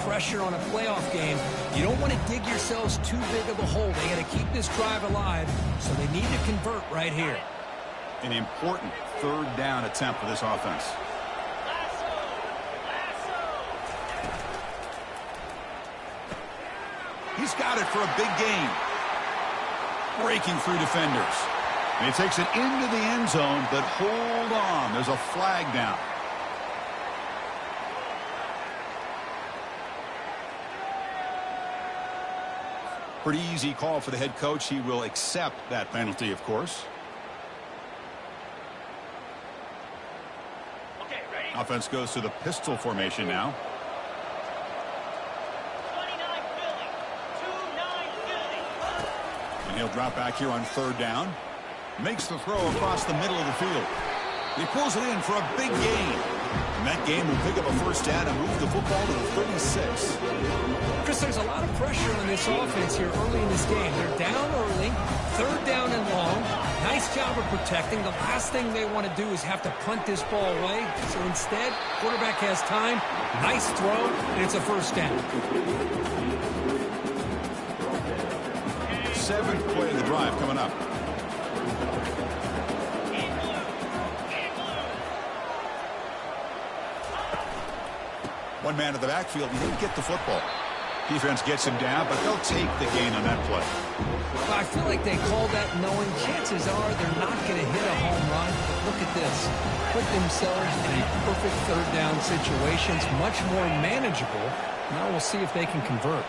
pressure on a playoff game, you don't want to dig yourselves too big of a hole. They got to keep this drive alive, so they need to convert right here. An important third down attempt for this offense. He's got it for a big gain. Breaking through defenders. And he takes it into the end zone, but hold on. There's a flag down. Pretty easy call for the head coach. He will accept that penalty, of course. Okay, ready? Offense goes to the pistol formation now. 29 Philly. And he'll drop back here on third down. Makes the throw across the middle of the field. He pulls it in for a big gain. And that gain will pick up a first down and move the football to the 36. Chris, there's a lot of pressure on this offense here early in this game. They're down early, third down and long. Nice job of protecting. The last thing they want to do is have to punt this ball away. So instead, quarterback has time. Nice throw, and it's a first down. Seventh play of the drive coming up. One man in the backfield. He didn't get the football. Defense gets him down, but they'll take the gain on that play. Well, I feel like they called that knowing chances are they're not going to hit a home run. But look at this. Put themselves in a perfect third down situation. It's much more manageable. Now we'll see if they can convert.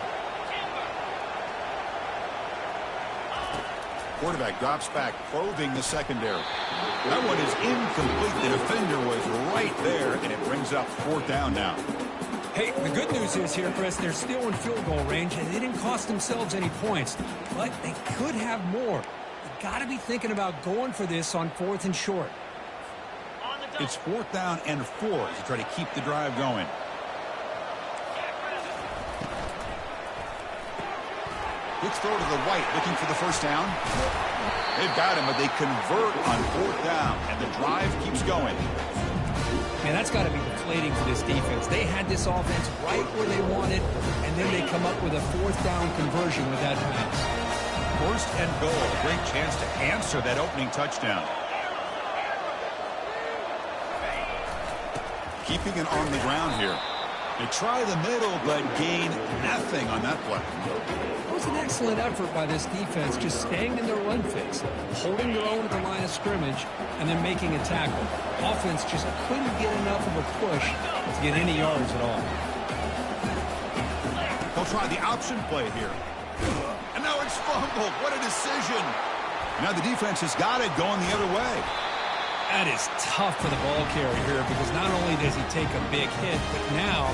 Quarterback drops back, probing the secondary. That one is incomplete. The defender was right there, and it brings up fourth down now. Hey, the good news is here, Chris, they're still in field goal range, and they didn't cost themselves any points. But they could have more. You got to be thinking about going for this on fourth and short. It's fourth down and 4 to try to keep the drive going. Quick throw to the right, looking for the first down. They've got him, but they convert on fourth down, and the drive keeps going. Man, that's got to be deflating for this defense. They had this offense right where they wanted, and then they come up with a fourth down conversion with that pass. First and goal, a great chance to answer that opening touchdown. Keeping it on the ground here. They try the middle, but gain nothing on that play. It was an excellent effort by this defense, just staying in their run fix, holding their own at the line of scrimmage, and then making a tackle. Offense just couldn't get enough of a push to get any yards at all. They'll try the option play here. And now it's fumbled. What a decision. Now the defense has got it going the other way. That is tough for the ball carrier here because not only does he take a big hit, but now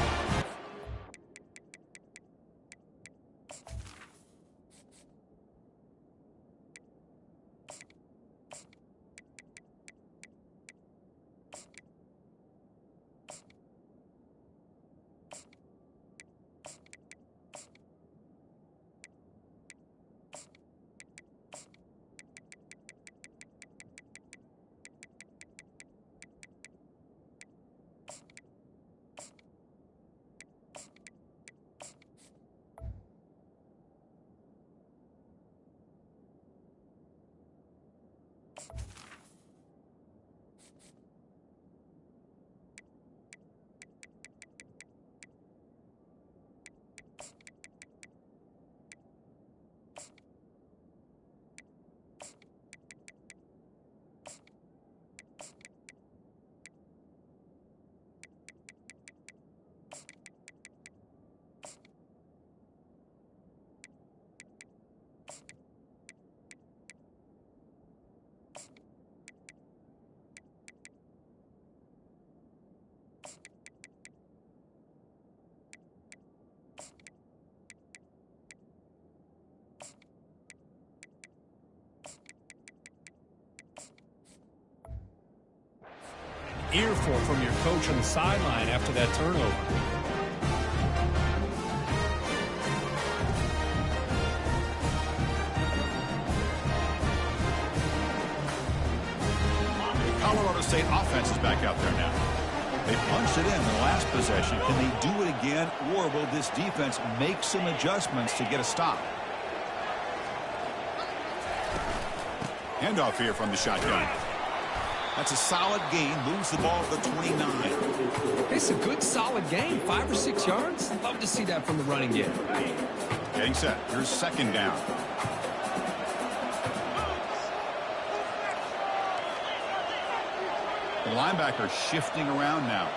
earful from your coach on the sideline after that turnover. The Colorado State offense is back out there now. They punched it in the last possession. Can they do it again, or will this defense make some adjustments to get a stop? Handoff here from the shotgun. That's a solid gain. Moves the ball to the 29. It's a good, solid gain. 5 or 6 yards. Love to see that from the running game. Getting set. Here's second down. The linebacker shifting around now.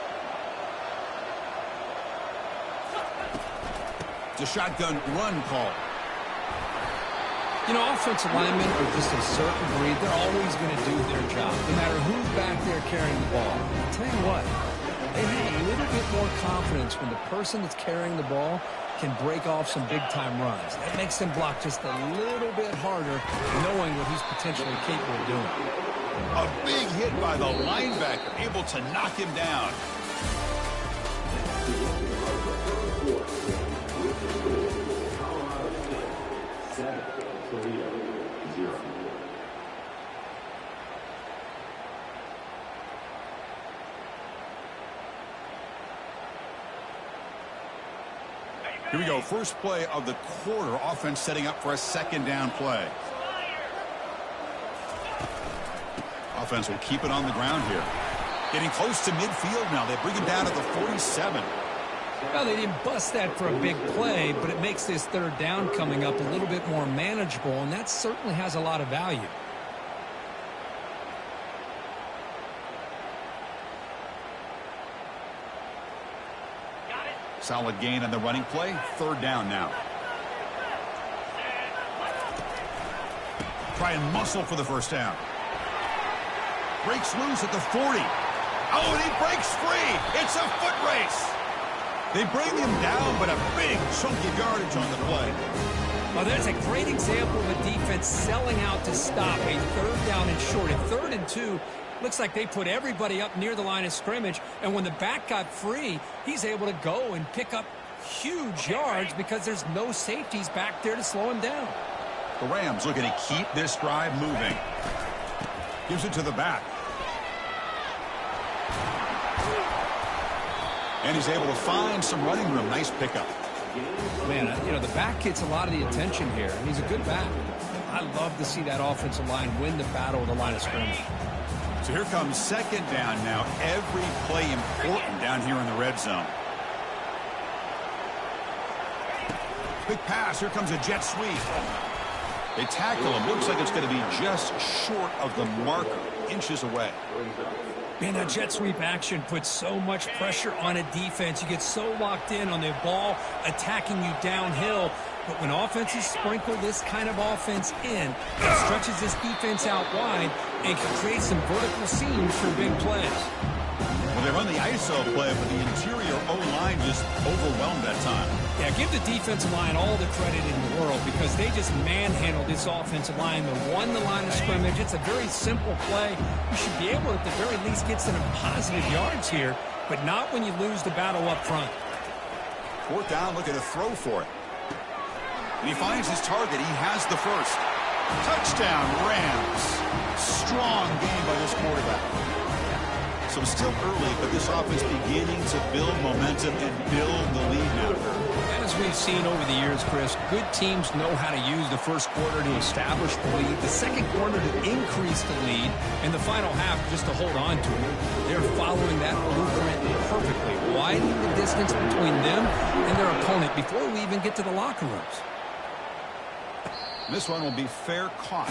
It's a shotgun run call. You know, offensive linemen are just a certain breed. They're always going to do their job, no matter who's back there carrying the ball. I'll tell you what, they have a little bit more confidence when the person that's carrying the ball can break off some big-time runs. That makes them block just a little bit harder, knowing what he's potentially capable of doing. A big hit by the linebacker, able to knock him down. Here we go. First play of the quarter. Offense setting up for a second down play. Offense will keep it on the ground here. Getting close to midfield now. They bring him down to the 47. Well, they didn't bust that for a big play, but it makes this third down coming up a little bit more manageable, and that certainly has a lot of value. Solid gain on the running play. Third down now. Try and muscle for the first down. Breaks loose at the 40. Oh, and he breaks free. It's a foot race. They bring him down, but a big chunky yardage on the play. Well, that's a great example of a defense selling out to stop a third down and short. At 3rd and 2, looks like they put everybody up near the line of scrimmage, and when the back got free, he's able to go and pick up huge yards because there's no safeties back there to slow him down. The Rams looking to keep this drive moving. Gives it to the back. And he's able to find some running room. Nice pickup. Man, you know, the back gets a lot of the attention here. He's a good back. I love to see that offensive line win the battle of the line of scrimmage. So here comes second down now. Every play important down here in the red zone. Quick pass. Here comes a jet sweep. They tackle him. Looks like it's going to be just short of the marker. Inches away. Man, that jet sweep action puts so much pressure on a defense. You get so locked in on the ball attacking you downhill. But when offenses sprinkle this kind of offense in, it stretches this defense out wide and can create some vertical seams for big plays. Well, they run the ISO play, but the interior O-line just overwhelmed that time. Yeah, give the defensive line all the credit in the world because they just manhandled this offensive line. They won the line of scrimmage. It's a very simple play. You should be able, at the very least, get some positive yards here, but not when you lose the battle up front. 4th down, looking to throw for it. And he finds his target. He has the first. Touchdown, Rams. Strong game by this quarterback. So still early, but this offense beginning to build momentum and build the lead now. As we've seen over the years, Chris, good teams know how to use the first quarter to establish the lead, the second quarter to increase the lead, and the final half just to hold on to it. They're following that blueprint perfectly, widening the distance between them and their opponent before we even get to the locker rooms. This one will be fair caught.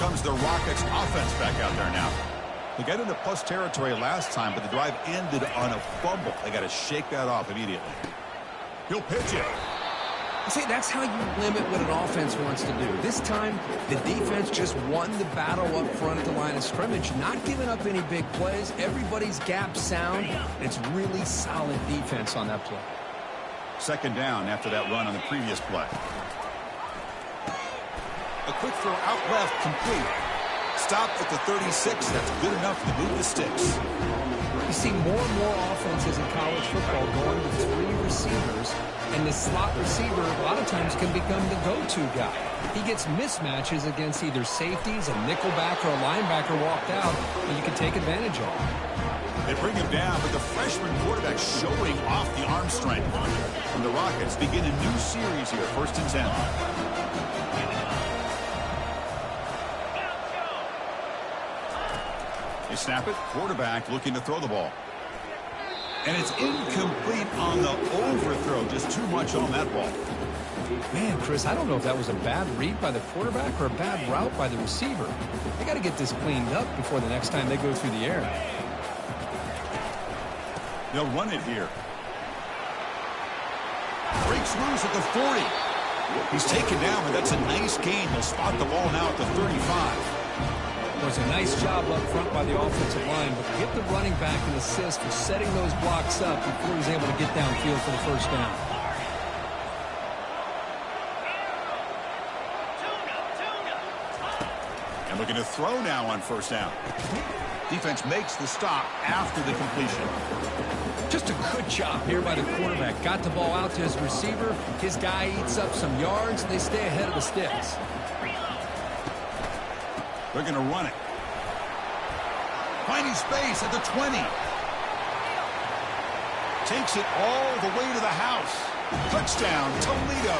Comes the Rockets offense back out there now. They got into plus territory last time, but the drive ended on a fumble. They got to shake that off immediately. He'll pitch it. See, that's how you limit what an offense wants to do. This time, the defense just won the battle up front at the line of scrimmage, not giving up any big plays. Everybody's gap sound. It's really solid defense on that play. Second down after that run on the previous play. A quick throw out left, complete. Stopped at the 36. That's good enough to move the sticks. You see more and more offenses in college football going to 3 receivers And the slot receiver a lot of times can become the go-to guy. He gets mismatches against either safeties, a nickelback, or a linebacker walked out, and you can take advantage of it. They bring him down, but the freshman quarterback showing off the arm strength. And the Rockets begin a new series here, 1st and 10. They snap it. Quarterback looking to throw the ball. And it's incomplete on the overthrow. Just too much on that ball. Man, Chris, I don't know if that was a bad read by the quarterback or a bad route by the receiver. They got to get this cleaned up before the next time they go through the air. They'll run it here. Breaks loose at the 40. He's taken down, but that's a nice gain. They'll spot the ball now at the 35. It was a nice job up front by the offensive line, but give the running back an assist for setting those blocks up before he was able to get downfield for the first down. And looking to throw now on 1st down. Defense makes the stop after the completion. Just a good job here by the quarterback. Got the ball out to his receiver. His guy eats up some yards. They stay ahead of the sticks. They're going to run it. Finding space at the 20. Takes it all the way to the house. Touchdown, Toledo.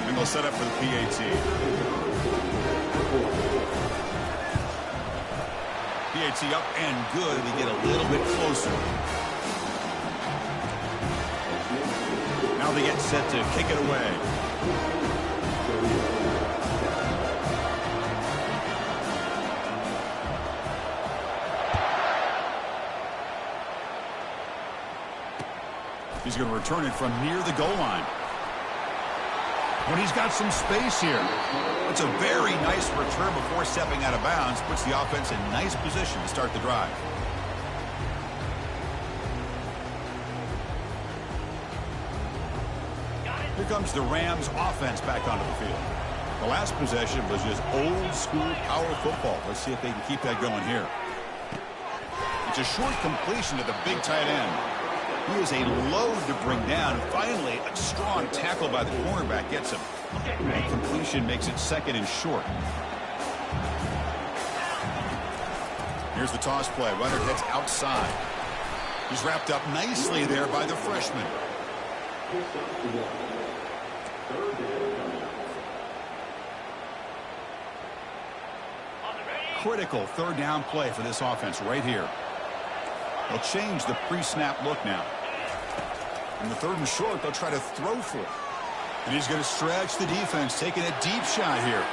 And they'll set up for the PAT. PAT up and good. They get a little bit closer. Now they get set to kick it away. He's going to return it from near the goal line. When he's got some space here. It's a very nice return before stepping out of bounds. Puts the offense in nice position to start the drive. Here comes the Rams offense back onto the field. The last possession was just old school power football. Let's see if they can keep that going here. It's a short completion to the big tight end. He is a load to bring down. Finally, a strong tackle by the cornerback gets him. And completion makes it 2nd and short. Here's the toss play. Runner heads outside. He's wrapped up nicely there by the freshman. Critical 3rd down play for this offense right here. They'll change the pre-snap look now. In the 3rd and short, they'll try to throw for it. And he's going to stretch the defense, taking a deep shot here.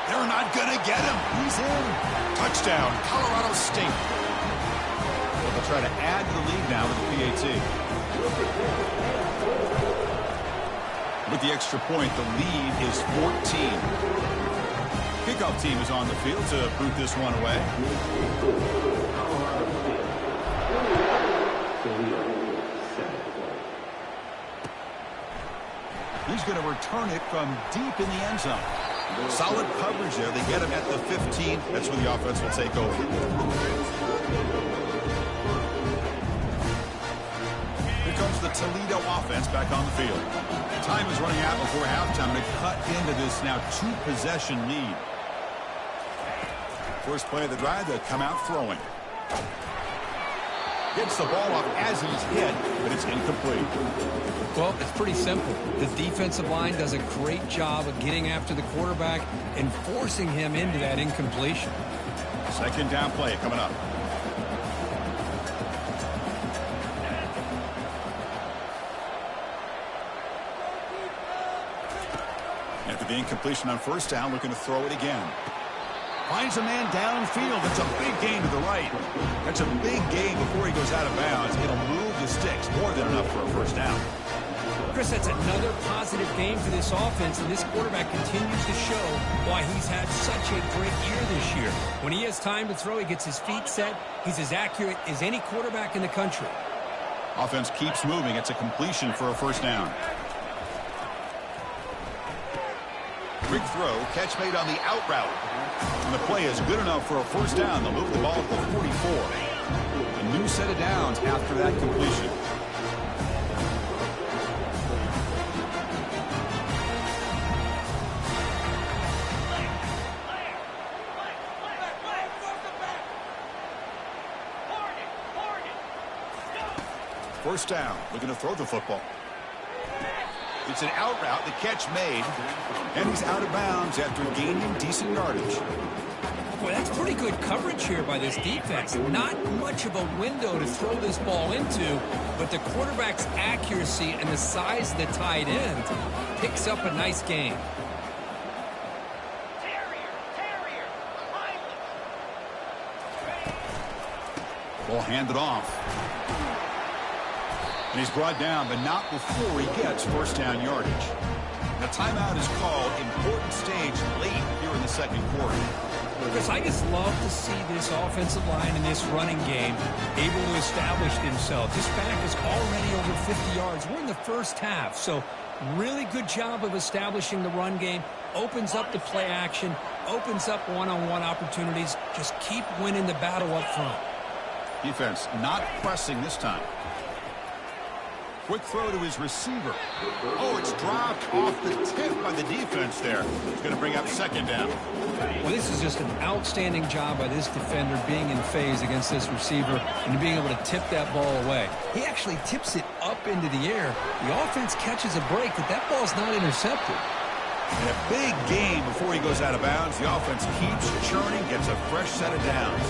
They're not going to get him. He's in. Touchdown, Colorado State. Well, they'll try to add to the lead now with the PAT. With the extra point, the lead is 14. Kickoff team is on the field to boot this one away. He's going to return it from deep in the end zone. Solid coverage there. They get him at the 15. That's where the offense will take over. Here comes the Toledo offense back on the field. Time is running out before halftime to cut into this now 2-possession lead. First play of the drive, they'll come out throwing. Gets the ball off as he's hit, but it's incomplete. Well, it's pretty simple. The defensive line does a great job of getting after the quarterback and forcing him into that incompletion. 2nd down play coming up. After the incompletion on 1st down, looking to throw it again. Finds a man downfield. That's a big gain to the right. That's a big gain before he goes out of bounds. It'll move the sticks. More than enough for a 1st down. Chris, that's another positive game for this offense, and this quarterback continues to show why he's had such a great year this year. When he has time to throw, he gets his feet set. He's as accurate as any quarterback in the country. Offense keeps moving. It's a completion for a 1st down. Big throw, catch made on the out route. And the play is good enough for a 1st down. They'll move the ball to the 44. A new set of downs after that completion. First down, looking to throw the football. It's an out route, the catch made, and he's out of bounds after gaining decent yardage. Boy, that's pretty good coverage here by this defense. Not much of a window to throw this ball into, but the quarterback's accuracy and the size of the tight end picks up a nice gain. Ball handed off. And he's brought down, but not before he gets first down yardage. The timeout is called. Important stage late here in the second quarter. Chris, I just love to see this offensive line in this running game able to establish themselves. This back is already over 50 yards. We're in the first half, so really good job of establishing the run game. Opens up the play action, opens up one-on-one opportunities. Just keep winning the battle up front. Defense not pressing this time. Quick throw to his receiver. Oh, it's dropped off the tip by the defense there. It's going to bring up second down. Well, this is just an outstanding job by this defender being in phase against this receiver and being able to tip that ball away. He actually tips it up into the air. The offense catches a break, but that ball's not intercepted. And a big gain before he goes out of bounds. The offense keeps churning, gets a fresh set of downs.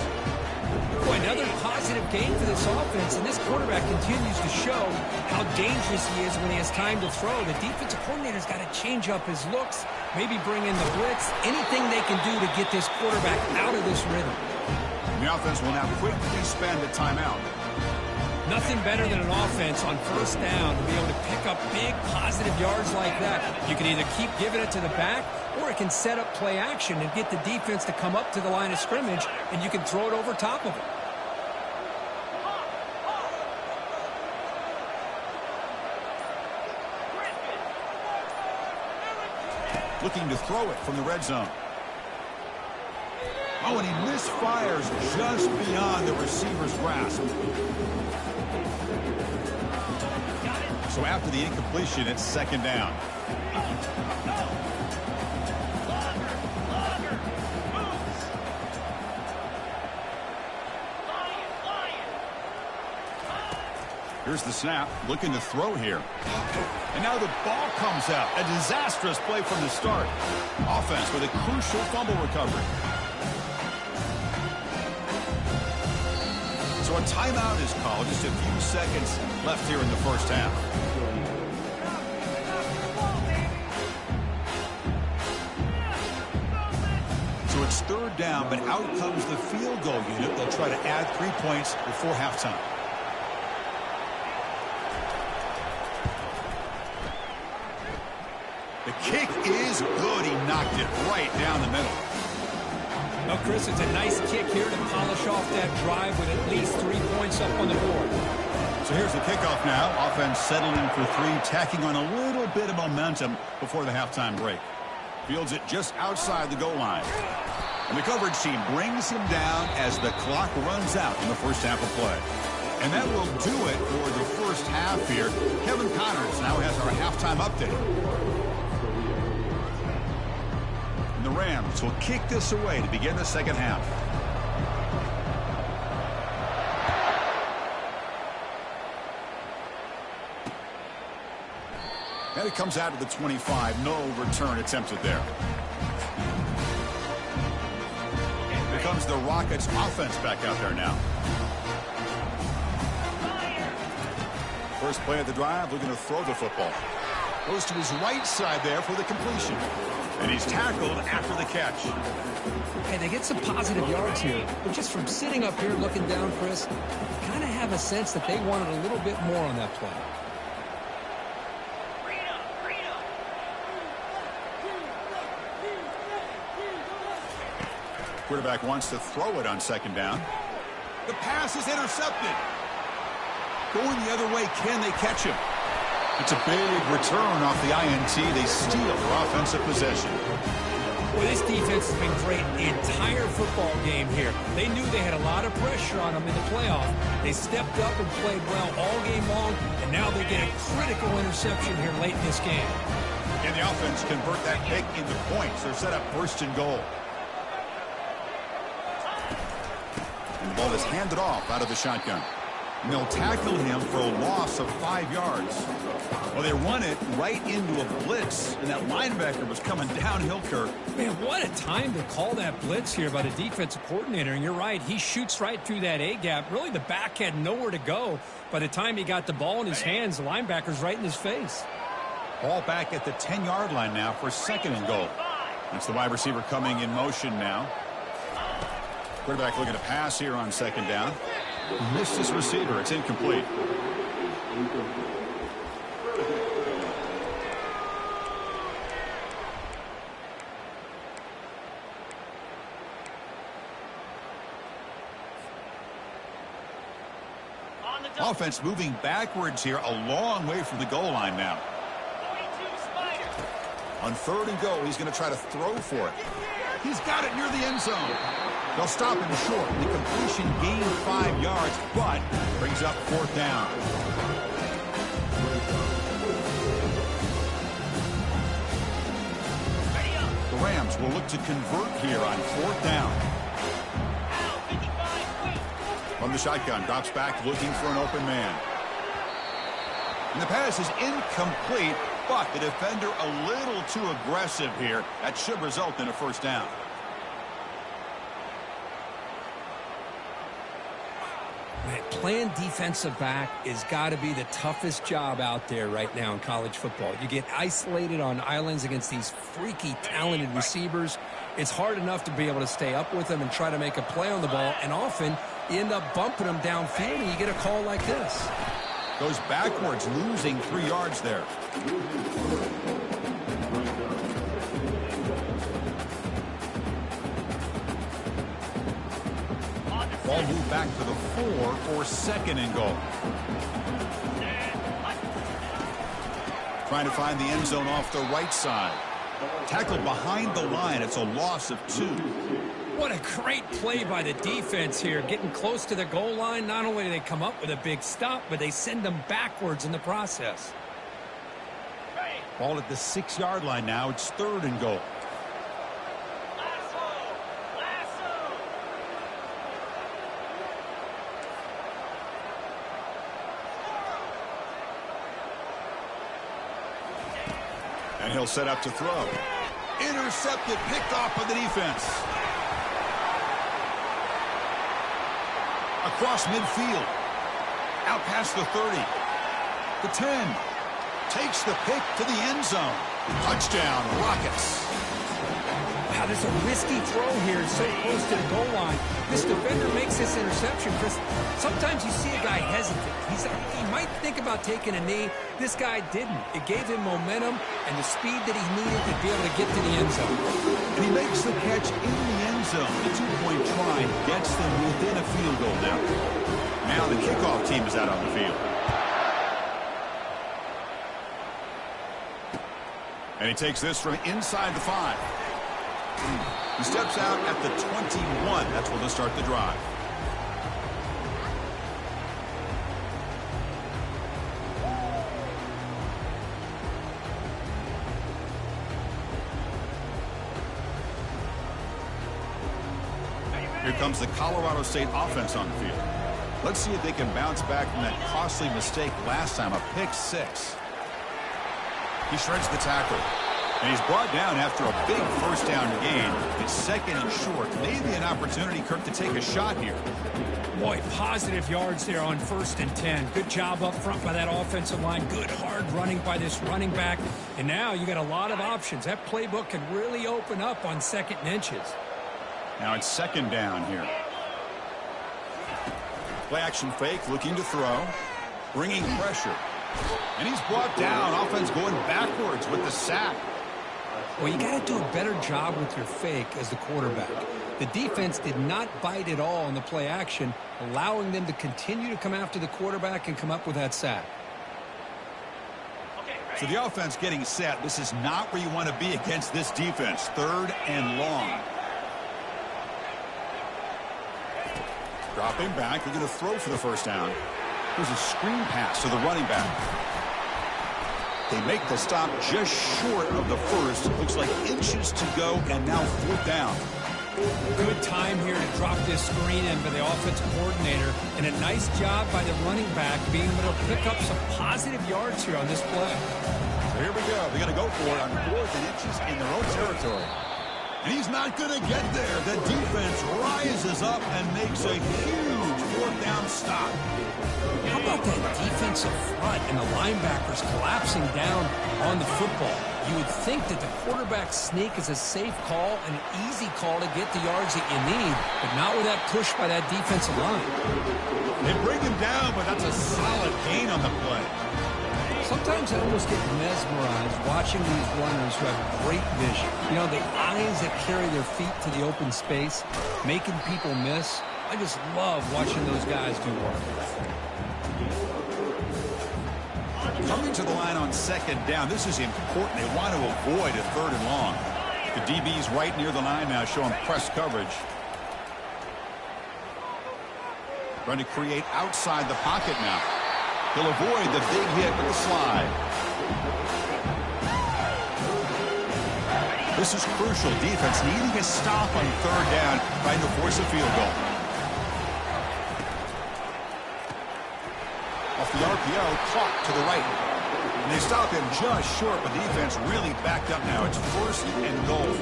Boy, another positive game for this offense, and this quarterback continues to show how dangerous he is when he has time to throw. The defensive coordinator's got to change up his looks, maybe bring in the blitz, anything they can do to get this quarterback out of this rhythm. The offense will now quickly spend a timeout. Nothing better than an offense on first down to be able to pick up big positive yards like that. You can either keep giving it to the back, or it can set up play action and get the defense to come up to the line of scrimmage, and you can throw it over top of it. Looking to throw it from the red zone. Oh, and he misfires just beyond the receiver's grasp. So after the incompletion, it's second down. Here's the snap, looking to throw here. And now the ball comes out. A disastrous play from the start. Offense with a crucial fumble recovery. So a timeout is called. Just a few seconds left here in the first half. So it's third down, but out comes the field goal unit. They'll try to add 3 points before halftime. The kick is good. He knocked it right down the middle. Well, Chris, it's a nice kick here to polish off that drive with at least 3 points up on the board. So here's the kickoff now. Offense settling for three, tacking on a little bit of momentum before the halftime break. Fields it just outside the goal line. And the coverage team brings him down as the clock runs out in the first half of play. And that will do it for the first half here. Kevin Connors now has our halftime update. The Rams will kick this away to begin the second half. And it comes out to the 25. No return attempted there. Here comes the Rockets offense back out there now. First play of the drive, looking to throw the football. Goes to his right side there for the completion. And he's tackled after the catch. Hey, they get some positive yards here. But just from sitting up here looking down, Chris, you kind of have a sense that they wanted a little bit more on that play. Quarterback wants to throw it on second down. The pass is intercepted. Going the other way, can they catch him? It's a big return off the INT. They steal their offensive possession. Well, this defense has been great the entire football game here. They knew they had a lot of pressure on them in the playoff. They stepped up and played well all game long, and now they get a critical interception here late in this game. And the offense convert that pick into points. They're set up first and goal. And the ball is handed off out of the shotgun. And they'll tackle him for a loss of 5 yards. Well, they run it right into a blitz, and that linebacker was coming downhill, Kirk. Man, what a time to call that blitz here by the defensive coordinator. And you're right, he shoots right through that A-gap. Really, the back had nowhere to go. By the time he got the ball in his hands, the linebacker's right in his face. Ball back at the 10-yard line now for 2nd and goal. That's the wide receiver coming in motion now. Quarterback looking to pass here on 2nd down. Missed his receiver. It's incomplete. Offense moving backwards here, a long way from the goal line now. On 3rd and goal, he's going to try to throw for it. He's got it near the end zone. They'll stop him short. The completion gained 5 yards, but brings up 4th down. The Rams will look to convert here on 4th down. From the shotgun, drops back looking for an open man. And the pass is incomplete, but the defender a little too aggressive here. That should result in a 1st down. Man, playing defensive back has got to be the toughest job out there right now in college football. You get isolated on islands against these freaky, talented receivers. It's hard enough to be able to stay up with them and try to make a play on the ball, and often you end up bumping them downfield and you get a call like this. Goes backwards, losing 3 yards there. Ball moved back to the 4 for 2nd and goal. Trying to find the end zone off the right side. Tackled behind the line. It's a loss of 2. What a great play by the defense here. Getting close to the goal line, not only do they come up with a big stop, but they send them backwards in the process. Ball at the 6-yard line now. It's 3rd and goal. And he'll set up to throw. Intercepted, picked off by the defense. Across midfield. Out past the 30. The 10. Takes the pick to the end zone. Touchdown, Rockets. Wow, there's a risky throw here. It's so close to the goal line. This defender makes this interception, Chris. Sometimes you see a guy hesitate. He might think about taking a knee. This guy didn't. It gave him momentum and the speed that he needed to be able to get to the end zone. And he makes the catch in the end zone. The 2-point try gets them within a field goal now. Now the kickoff team is out on the field. And he takes this from inside the 5. He steps out at the 21. That's where they'll start the drive. Here comes the Colorado State offense on the field. Let's see if they can bounce back from that costly mistake last time, a pick 6. He shreds the tackle. And he's brought down after a big 1st down gain. It's 2nd and short. Maybe an opportunity, Kirk, to take a shot here. Boy, positive yards there on 1st and 10. Good job up front by that offensive line. Good hard running by this running back. And now you got a lot of options. That playbook can really open up on 2nd and inches. Now it's 2nd down here. Play action fake, looking to throw. Bringing pressure. And he's brought down. Offense going backwards with the sack. Well, you got to do a better job with your fake as the quarterback. The defense did not bite at all in the play action, allowing them to continue to come after the quarterback and come up with that sack. So the offense getting set. This is not where you want to be against this defense. 3rd and long. Dropping back. They're going to throw for the 1st down. There's a screen pass to the running back. They make the stop just short of the 1st. Looks like inches to go, and now 4th down. Good time here to drop this screen in by the offensive coordinator, and a nice job by the running back being able to pick up some positive yards here on this play. So here we go. They're going to go for it on 4th and inches in their own territory. And he's not going to get there. The defense rises up and makes a huge 4th down stop. How about that defensive front and the linebackers collapsing down on the football? You would think that the quarterback sneak is a safe call, an easy call to get the yards that you need, but not with that push by that defensive line. They bring him down, but that's a solid gain on the play. Sometimes I almost get mesmerized watching these runners who have great vision. You know, the eyes that carry their feet to the open space, making people miss. I just love watching those guys do work. Coming to the line on 2nd down, this is important. They want to avoid a 3rd and long. The DB's right near the line now, showing press coverage. Trying to create outside the pocket now. He'll avoid the big hit with the slide. This is crucial. Defense needing a stop on 3rd down, trying to force a field goal. Off the RPO, caught to the right. And they stop him just short, but the defense really backed up now. It's 1st and goal.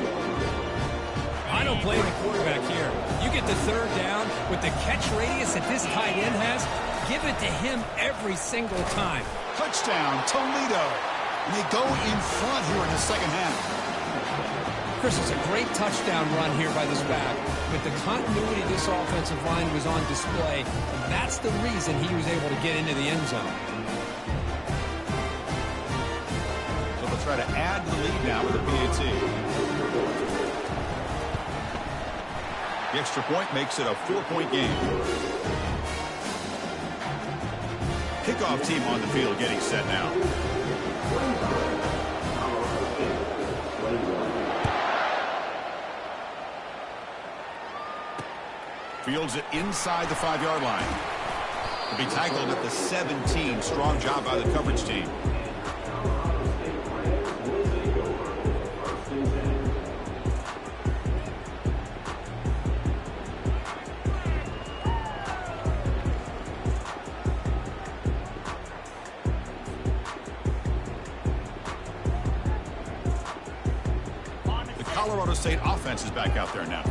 I don't blame the quarterback here. You get the 3rd down with the catch radius that this tight end has, give it to him every single time. Touchdown, Toledo. And they go in front here in the 2nd half. Chris, it's a great touchdown run here by this back, but the continuity of this offensive line was on display, and that's the reason he was able to get into the end zone. So they'll try to add the lead now with a PAT. The extra point makes it a 4-point game. Kickoff team on the field getting set now. Fields it inside the 5-yard line. Will be tackled at the 17. Strong job by the coverage team. The Colorado State offense is back out there now.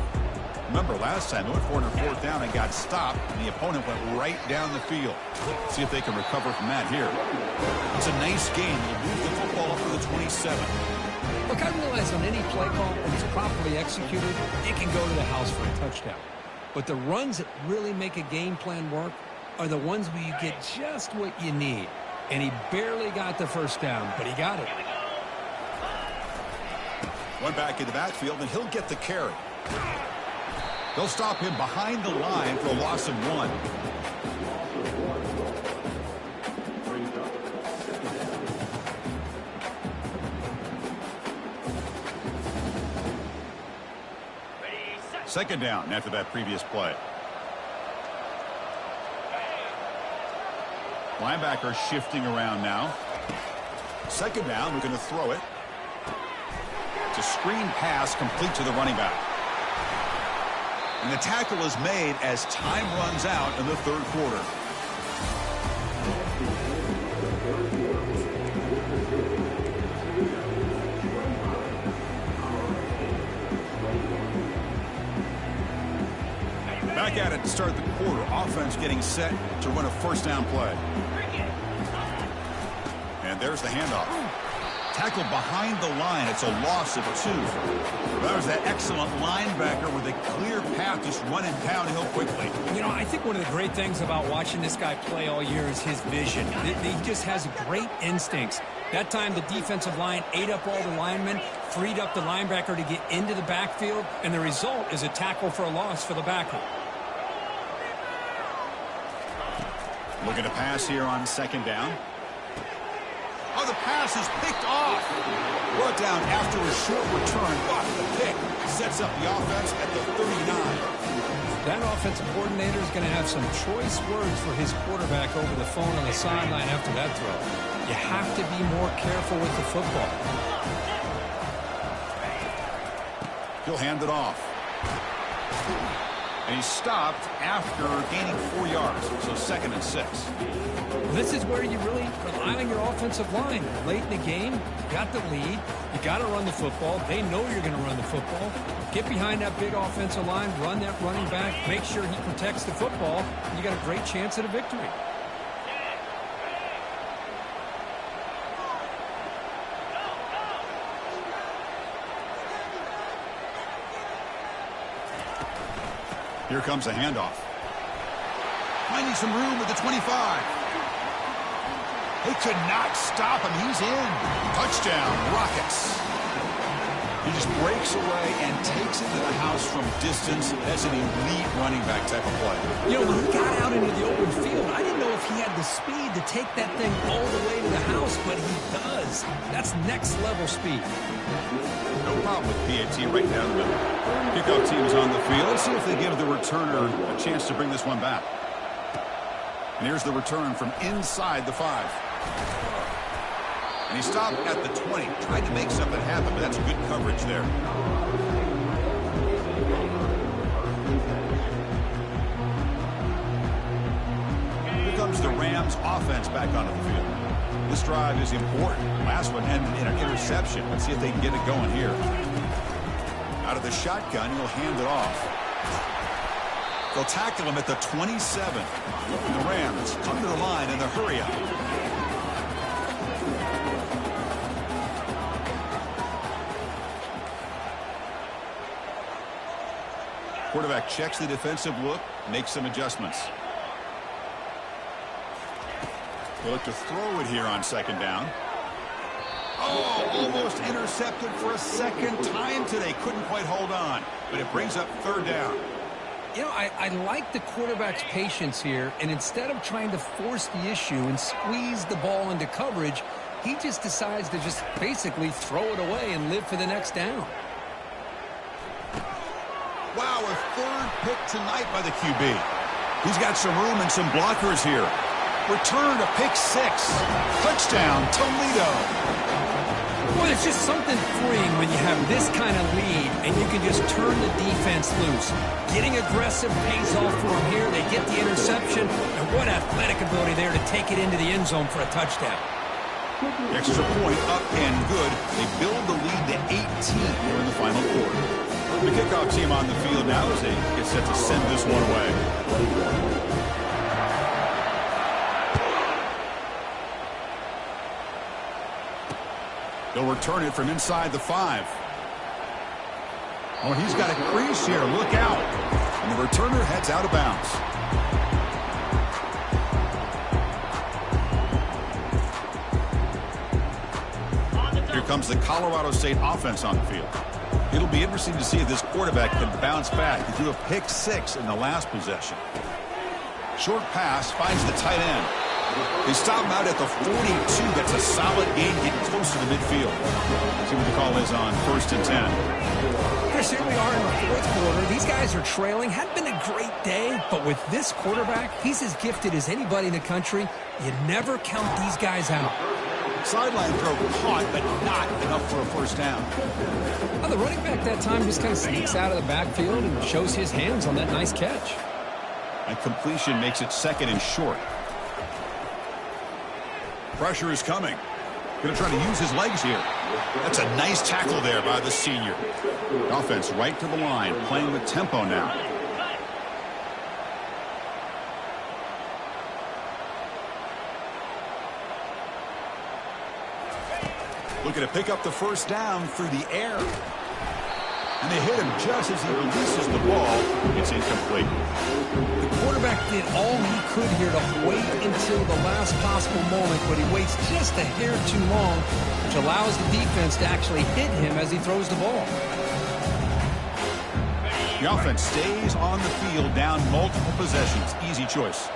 Remember, last time they went for it on 4th down and got stopped, and the opponent went right down the field. See if they can recover from that here. It's a nice game. They'll move the football up to the 27. Look, I realize on any play call, when it's properly executed, it can go to the house for a touchdown. But the runs that really make a game plan work are the ones where you get just what you need. And he barely got the 1st down, but he got it. One back in the backfield, and he'll get the carry. They'll stop him behind the line for a loss of 1. Second down after that previous play. Linebacker shifting around now. 2nd down, we're going to throw it. It's a screen pass complete to the running back. And the tackle is made as time runs out in the 3rd quarter. Back at it to start the quarter. Offense getting set to run a 1st down play. And there's the handoff. Tackled behind the line. It's a loss of 2. That was that excellent linebacker with a clear path just running downhill quickly. You know, I think one of the great things about watching this guy play all year is his vision. He just has great instincts. That time the defensive line ate up all the linemen, freed up the linebacker to get into the backfield, and the result is a tackle for a loss for the backer. Looking to pass here on 2nd down. Oh, the pass is picked off. Brought down after a short return. But the pick sets up the offense at the 39. That offensive coordinator is going to have some choice words for his quarterback over the phone on the sideline after that throw. You have to be more careful with the football. He'll hand it off. And he stopped after gaining 4 yards, so 2nd and 6. This is where you really rely on your offensive line. Late in the game, you got the lead. You got to run the football. They know you're going to run the football. Get behind that big offensive line, run that running back, make sure he protects the football, and you got a great chance at a victory. Here comes a handoff. Finding some room at the 25. They could not stop him. He's in. Touchdown, Rockets. He just breaks away and takes it to the house from distance. That's an elite running back type of play. You know, when he got out into the open field, I didn't know if he had the speed to take that thing all the way to the house, but he does. That's next-level speed. No problem with PAT right down the middle. Kickoff team is on the field. Let's see if they give the returner a chance to bring this one back. And here's the return from inside the 5. And he stopped at the 20. Tried to make something happen, but that's good coverage there. Here comes the Rams offense back onto the field. This drive is important. Last one ended in an interception. Let's see if they can get it going here. Out of the shotgun, he'll hand it off. They'll tackle him at the 27. The Rams come to the line in the hurry-up. Quarterback checks the defensive look, makes some adjustments. They look to throw it here on 2nd down. Oh, almost intercepted for a 2nd time today. Couldn't quite hold on, but it brings up 3rd down. You know, I like the quarterback's patience here, and instead of trying to force the issue and squeeze the ball into coverage, he just decides to just basically throw it away and live for the next down. Wow, a 3rd pick tonight by the QB. He's got some room and some blockers here. Return to pick 6. Touchdown, Toledo. Well, it's just something freeing when you have this kind of lead and you can just turn the defense loose. Getting aggressive pays off for them here. They get the interception, and what athletic ability there to take it into the end zone for a touchdown. Extra point up and good. They build the lead to 18 here in the final quarter. The kickoff team on the field now as they get set to send this one away. They'll return it from inside the 5. Oh, he's got a crease here. Look out. And the returner heads out of bounds. Here comes the Colorado State offense on the field. It'll be interesting to see if this quarterback can bounce back. He threw a pick 6 in the last possession. Short pass finds the tight end. They stop him out at the 42. That's a solid gain, getting close to the midfield. See what the call is on 1st and 10. Chris, here we are in the 4th quarter. These guys are trailing. Hadn't been a great day, but with this quarterback, he's as gifted as anybody in the country. You never count these guys out. Sideline throw caught, but not enough for a 1st down. Well, the running back that time just kind of sneaks out of the backfield and shows his hands on that nice catch. And completion makes it 2nd and short. Pressure is coming. Going to try to use his legs here. That's a nice tackle there by the senior. Offense right to the line, playing with tempo now. Looking to pick up the 1st down through the air. And they hit him just as he releases the ball. It's incomplete. The quarterback did all he could here to wait until the last possible moment, but he waits just a hair too long, which allows the defense to actually hit him as he throws the ball. The offense stays on the field, down multiple possessions. Easy choice.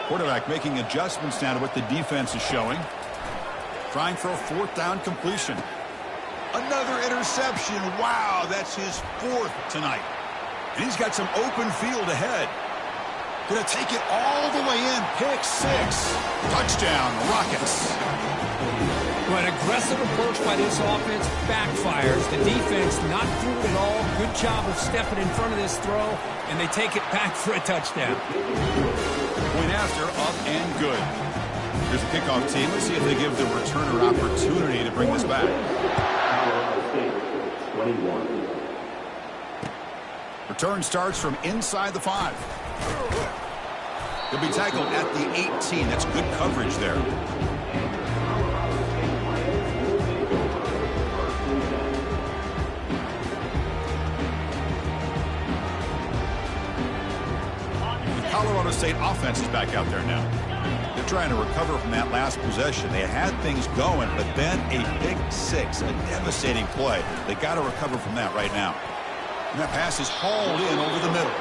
Quarterback making adjustments now to what the defense is showing. Trying for a 4th down completion. Another interception. Wow, that's his 4th tonight. And he's got some open field ahead. Going to take it all the way in. Pick 6. Touchdown, Rockets. Well, an aggressive approach by this offense backfires. The defense not through it at all. Good job of stepping in front of this throw, and they take it back for a touchdown. Point after, up and good. Here's the kickoff team. Let's see if they give the returner opportunity to bring this back. 21. Return starts from inside the 5. He'll be tackled at the 18. That's good coverage there. The Colorado State offense is back out there now. They're trying to recover from that last possession. They had things going, but then a pick 6, a devastating play. They got to recover from that right now. And that pass is hauled in over the middle.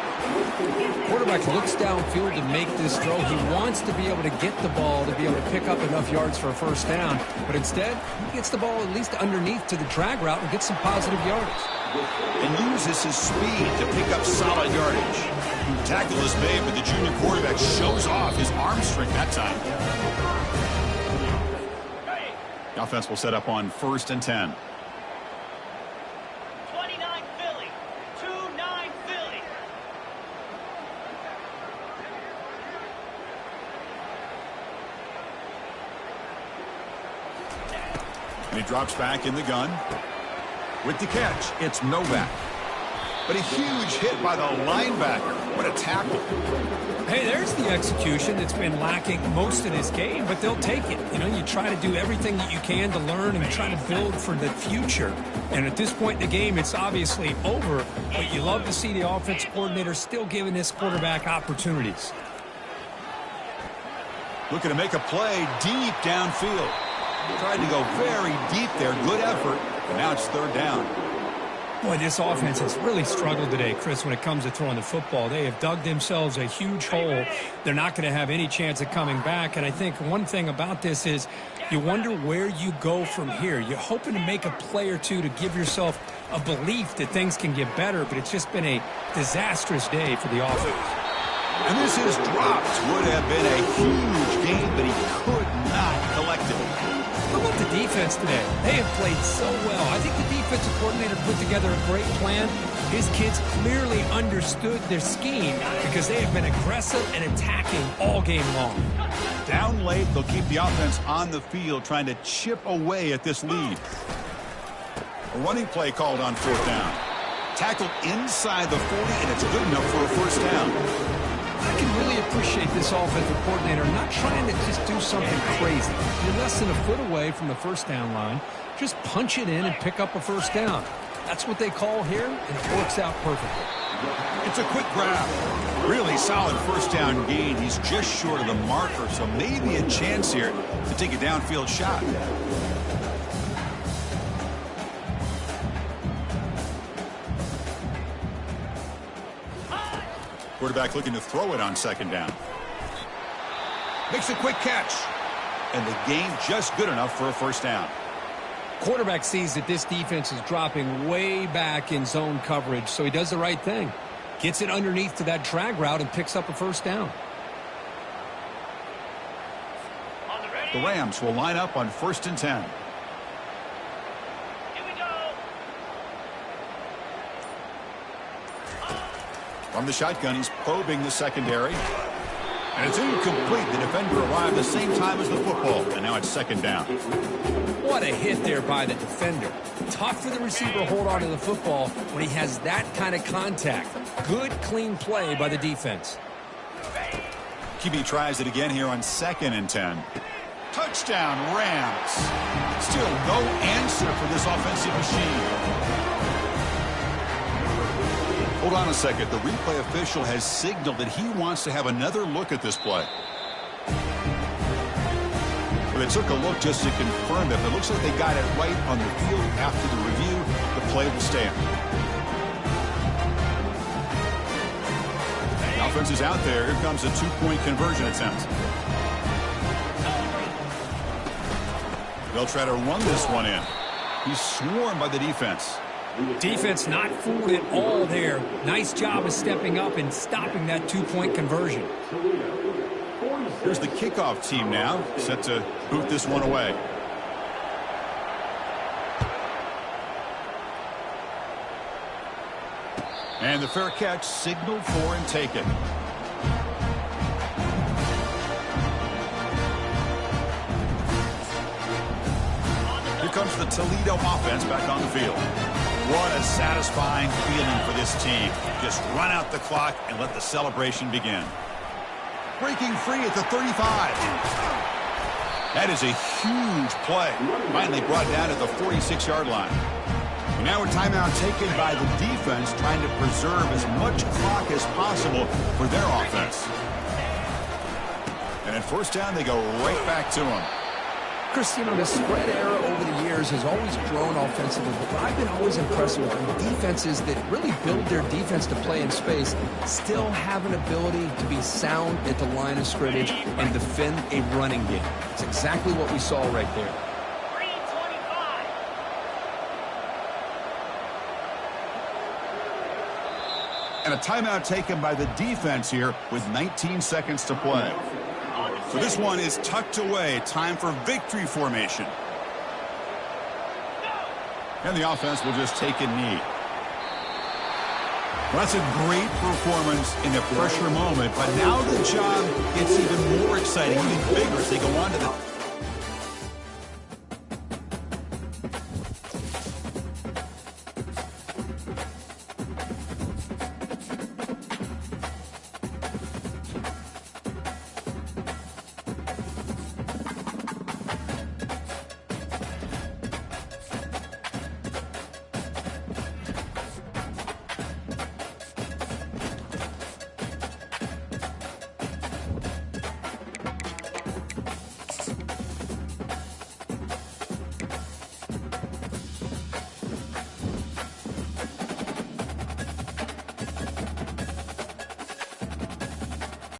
Quarterback looks downfield to make this throw. He wants to be able to get the ball to be able to pick up enough yards for a first down. But instead, he gets the ball at least underneath to the drag route and gets some positive yardage. And uses his speed to pick up solid yardage. Tackle is made, but the junior quarterback shows off his arm strength that time. The offense will set up on 1st and 10. 29 Philly. 2-9 Philly. And he drops back in the gun. With the catch, it's Novak. But a huge hit by the linebacker. What a tackle. Hey, there's the execution that's been lacking most of this game, but they'll take it. You know, you try to do everything that you can to learn and try to build for the future. And at this point in the game, it's obviously over, but you love to see the offensive coordinator still giving this quarterback opportunities. Looking to make a play deep downfield. Tried to go very deep there. Good effort. And now it's 3rd down. Boy, this offense has really struggled today, Chris, when it comes to throwing the football. They have dug themselves a huge hole. They're not going to have any chance of coming back. And I think one thing about this is you wonder where you go from here. You're hoping to make a play or two to give yourself a belief that things can get better, but it's just been a disastrous day for the offense. And this is dropped. Would have been a huge game, but he could not collect it. How about the defense today? They have played so well. I think the defensive coordinator put together a great plan. His kids clearly understood their scheme because they have been aggressive and attacking all game long. Down late, they'll keep the offense on the field trying to chip away at this lead. A running play called on 4th down. Tackled inside the 40, and it's good enough for a first down. I can really appreciate this offensive coordinator not trying to just do something crazy. You're less than a foot away from the first down line. Just punch it in and pick up a first down. That's what they call here, and it works out perfectly. It's a quick grab. Really solid first down gain. He's just short of the marker, so maybe a chance here to take a downfield shot. Quarterback looking to throw it on 2nd down. Makes a quick catch. And the gain just good enough for a first down. Quarterback sees that this defense is dropping way back in zone coverage, so he does the right thing. Gets it underneath to that drag route and picks up a first down. The Rams will line up on 1st and 10. From the shotgun, he's probing the secondary. And it's incomplete. The defender arrived the same time as the football. And now it's 2nd down. What a hit there by the defender. Tough for the receiver to hold on to the football when he has that kind of contact. Good, clean play by the defense. QB tries it again here on 2nd and 10. Touchdown, Rams. Still no answer for this offensive machine. Hold on a second. The replay official has signaled that he wants to have another look at this play. Well, they took a look just to confirm it, but it looks like they got it right on the field. After the review, the play will stand. The offense is out there. Here comes a 2-point conversion attempt. They'll try to run this one in. He's swarmed by the defense. Defense not fooled at all there. Nice job of stepping up and stopping that 2-point conversion. Here's the kickoff team now, set to boot this one away. And the fair catch signaled for and taken. Here comes the Toledo offense back on the field. What a satisfying feeling for this team. Just run out the clock and let the celebration begin. Breaking free at the 35. That is a huge play. Finally brought down at the 46-yard line. And now a timeout taken by the defense, trying to preserve as much clock as possible for their offense. And at first down, they go right back to him. Chris, you know, the spread era over the years has always grown offensively, but I've been always impressed with them. Defenses that really build their defense to play in space still have an ability to be sound at the line of scrimmage and defend a running game. It's exactly what we saw right there. 325. And a timeout taken by the defense here with 19 seconds to play. So this one is tucked away. Time for victory formation. And the offense will just take a knee. Well, that's a great performance in a pressure moment, but now the job gets even more exciting, even bigger as they go on to the